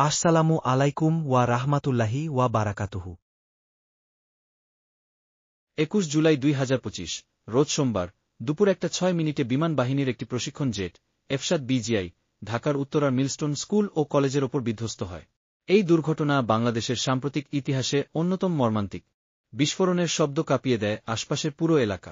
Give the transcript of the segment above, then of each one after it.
আসসালামু আলাইকুম ওয়া রাহমাতুল্লাহি ওয়া বারাকাতুহু। 21 জুলাই 2025 রোজ সোমবার দুপুর 1:06 বিমান বাহিনীর একটি প্রশিক্ষণ জেট এফ-7 বিজিআই ঢাকার উত্তরার মিলস্টোন স্কুল ও কলেজের ওপর বিধ্বস্ত হয়। এই দুর্ঘটনা বাংলাদেশের সাম্প্রতিক ইতিহাসে অন্যতম মর্মান্তিক। বিস্ফোরণের শব্দ কাঁপিয়ে দেয় আশপাশের পুরো এলাকা।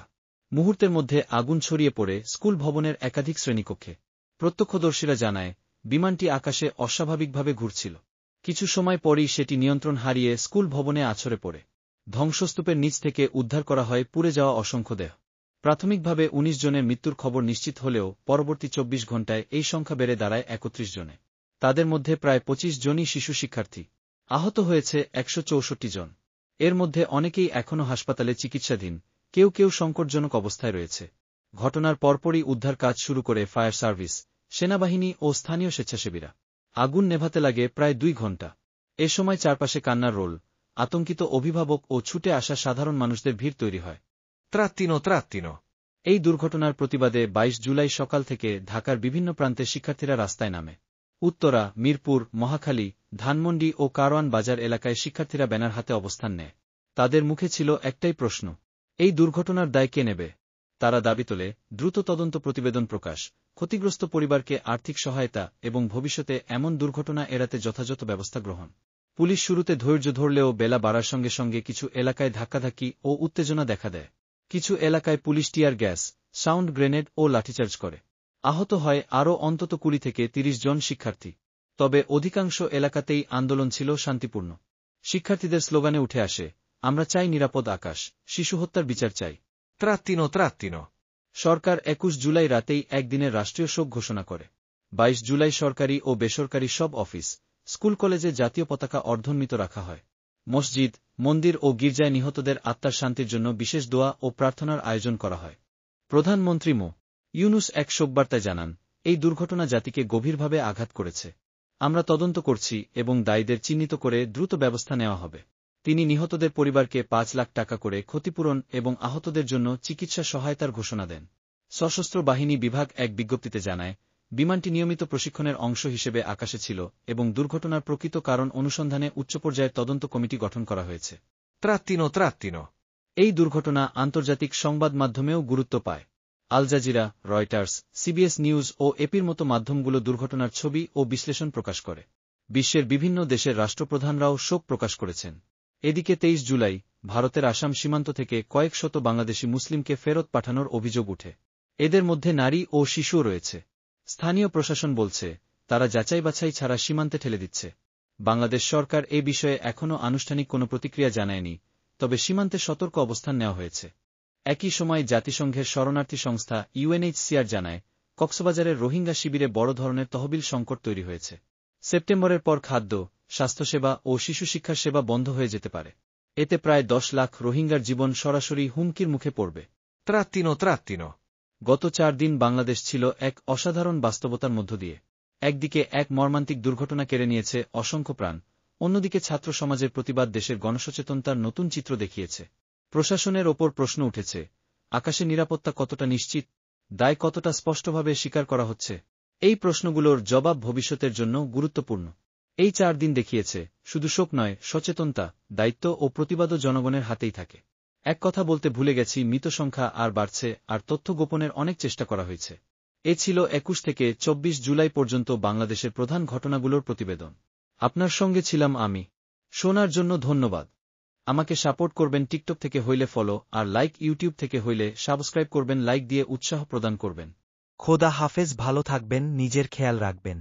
মুহূর্তের মধ্যে আগুন ছড়িয়ে পড়ে স্কুল ভবনের একাধিক শ্রেণীকক্ষে। প্রত্যক্ষদর্শীরা জানায়, বিমানটি আকাশে অস্বাভাবিকভাবে ঘুরছিল। কিছু সময় পরই সেটি নিয়ন্ত্রণ হারিয়ে স্কুল ভবনে আছড়ে পড়ে। ধ্বংসস্তূপের নিচ থেকে উদ্ধার করা হয় পুড়ে যাওয়া অসংখ্য দেহ। প্রাথমিকভাবে 19 জনের মৃত্যুর খবর নিশ্চিত হলেও পরবর্তী 24 ঘণ্টায় এই সংখ্যা বেড়ে দাঁড়ায় 31 জনে। তাদের মধ্যে প্রায় 25 জনই শিশু শিক্ষার্থী। আহত হয়েছে 164 জন। এর মধ্যে অনেকেই এখনও হাসপাতালে চিকিৎসাধীন, কেউ কেউ সংকটজনক অবস্থায় রয়েছে। ঘটনার পরপরই উদ্ধার কাজ শুরু করে ফায়ার সার্ভিস, সেনাবাহিনী ও স্থানীয় স্বেচ্ছাসেবীরা। আগুন নেভাতে লাগে প্রায় 2 ঘণ্টা। এ সময় চারপাশে কান্নার রোল, আতঙ্কিত অভিভাবক ও ছুটে আসা সাধারণ মানুষদের ভিড় তৈরি হয়। ত্রাত্তিনো। এই দুর্ঘটনার প্রতিবাদে 22 জুলাই সকাল থেকে ঢাকার বিভিন্ন প্রান্তে শিক্ষার্থীরা রাস্তায় নামে। উত্তরা, মিরপুর, মহাখালী, ধানমন্ডি ও কারওয়ান বাজার এলাকায় শিক্ষার্থীরা ব্যানার হাতে অবস্থান নেয়। তাদের মুখে ছিল একটাই প্রশ্ন, এই দুর্ঘটনার দায় কে নেবে? তারা দাবি তোলে দ্রুত তদন্ত প্রতিবেদন প্রকাশ, ক্ষতিগ্রস্ত পরিবারকে আর্থিক সহায়তা এবং ভবিষ্যতে এমন দুর্ঘটনা এড়াতে যথাযথ ব্যবস্থা গ্রহণ। পুলিশ শুরুতে ধৈর্য ধরলেও বেলা বাড়ার সঙ্গে সঙ্গে কিছু এলাকায় ধাক্কাধাক্কি ও উত্তেজনা দেখা দেয়। কিছু এলাকায় police tear gas, sound grenade ও লাঠিচার্জ করে। আহত হয় আরও অন্তত 20 থেকে 30 জন শিক্ষার্থী। তবে অধিকাংশ এলাকাতেই আন্দোলন ছিল শান্তিপূর্ণ। শিক্ষার্থীদের স্লোগানে উঠে আসে, আমরা চাই নিরাপদ আকাশ, শিশু হত্যার বিচার চাই। ত্রাত্তিনো। সরকার 21 জুলাই রাতেই একদিনের রাষ্ট্রীয় শোক ঘোষণা করে। 22 জুলাই সরকারি ও বেসরকারি সব অফিস, স্কুল কলেজে জাতীয় পতাকা অর্ধনমিত রাখা হয়। মসজিদ, মন্দির ও গির্জায় নিহতদের আত্মার শান্তির জন্য বিশেষ দোয়া ও প্রার্থনার আয়োজন করা হয়। প্রধানমন্ত্রী মো. ইউনূস এক শোকবার্তায় জানান, এই দুর্ঘটনা জাতিকে গভীরভাবে আঘাত করেছে। আমরা তদন্ত করছি এবং দায়ীদের চিহ্নিত করে দ্রুত ব্যবস্থা নেওয়া হবে। তিনি নিহতদের পরিবারকে 5 লাখ টাকা করে ক্ষতিপূরণ এবং আহতদের জন্য চিকিৎসা সহায়তার ঘোষণা দেন। সশস্ত্র বাহিনী বিভাগ এক বিজ্ঞপ্তিতে জানায়, বিমানটি নিয়মিত প্রশিক্ষণের অংশ হিসেবে আকাশে ছিল এবং দুর্ঘটনার প্রকৃত কারণ অনুসন্ধানে উচ্চপর্যায়ের তদন্ত কমিটি গঠন করা হয়েছে। ত্রাত্তিনো। এই দুর্ঘটনা আন্তর্জাতিক সংবাদ মাধ্যমেও গুরুত্ব পায়। Al Jazeera, Reuters, CBS news ও এপির মতো মাধ্যমগুলো দুর্ঘটনার ছবি ও বিশ্লেষণ প্রকাশ করে। বিশ্বের বিভিন্ন দেশের রাষ্ট্রপ্রধানরাও শোক প্রকাশ করেছেন। এদিকে 23 জুলাই ভারতের আসাম সীমান্ত থেকে কয়েক শত বাংলাদেশি মুসলিমকে ফেরত পাঠানোর অভিযোগ উঠে। এদের মধ্যে নারী ও শিশুও রয়েছে। স্থানীয় প্রশাসন বলছে, তারা যাচাই-বাছাই ছাড়া সীমান্তে ঠেলে দিচ্ছে। বাংলাদেশ সরকার এ বিষয়ে এখনও আনুষ্ঠানিক কোনো প্রতিক্রিয়া জানায়নি, তবে সীমান্তে সতর্ক অবস্থান নেওয়া হয়েছে। একই সময় জাতিসংঘের শরণার্থী সংস্থা ইউএনএইচসিআর জানায়, কক্সবাজারের রোহিঙ্গা শিবিরে বড় ধরনের তহবিল সংকট তৈরি হয়েছে। সেপ্টেম্বরের পর খাদ্য, স্বাস্থ্যসেবা ও শিশু শিক্ষার সেবা বন্ধ হয়ে যেতে পারে। এতে প্রায় 10 লাখ রোহিঙ্গার জীবন সরাসরি হুমকির মুখে পড়বে। ত্রাত্তিনো। গত 4 দিন বাংলাদেশ ছিল এক অসাধারণ বাস্তবতার মধ্য দিয়ে। একদিকে এক মর্মান্তিক দুর্ঘটনা কেড়ে নিয়েছে অসংখ্য প্রাণ, অন্যদিকে ছাত্র সমাজের প্রতিবাদ দেশের গণসচেতনতার নতুন চিত্র দেখিয়েছে। প্রশাসনের ওপর প্রশ্ন উঠেছে, আকাশে নিরাপত্তা কতটা নিশ্চিত? দায় কতটা স্পষ্টভাবে স্বীকার করা হচ্ছে? এই প্রশ্নগুলোর জবাব ভবিষ্যতের জন্য গুরুত্বপূর্ণ। এই 4 দিন দেখিয়েছে, শুধু শোক নয়, সচেতনতা, দায়িত্ব ও প্রতিবাদও জনগণের হাতেই থাকে। এক কথা বলতে ভুলে গেছি, মৃত সংখ্যা আর বাড়ছে, আর তথ্য গোপনের অনেক চেষ্টা করা হয়েছে। এ ছিল 21 থেকে 24 জুলাই পর্যন্ত বাংলাদেশের প্রধান ঘটনাগুলোর প্রতিবেদন। আপনার সঙ্গে ছিলাম আমি। শোনার জন্য ধন্যবাদ। আমাকে সাপোর্ট করবেন টিকটক থেকে হইলে ফলো, আর লাইক ইউটিউব থেকে হইলে সাবস্ক্রাইব করবেন, লাইক দিয়ে উৎসাহ প্রদান করবেন। খোদা হাফেজ, ভালো থাকবেন, নিজের খেয়াল রাখবেন।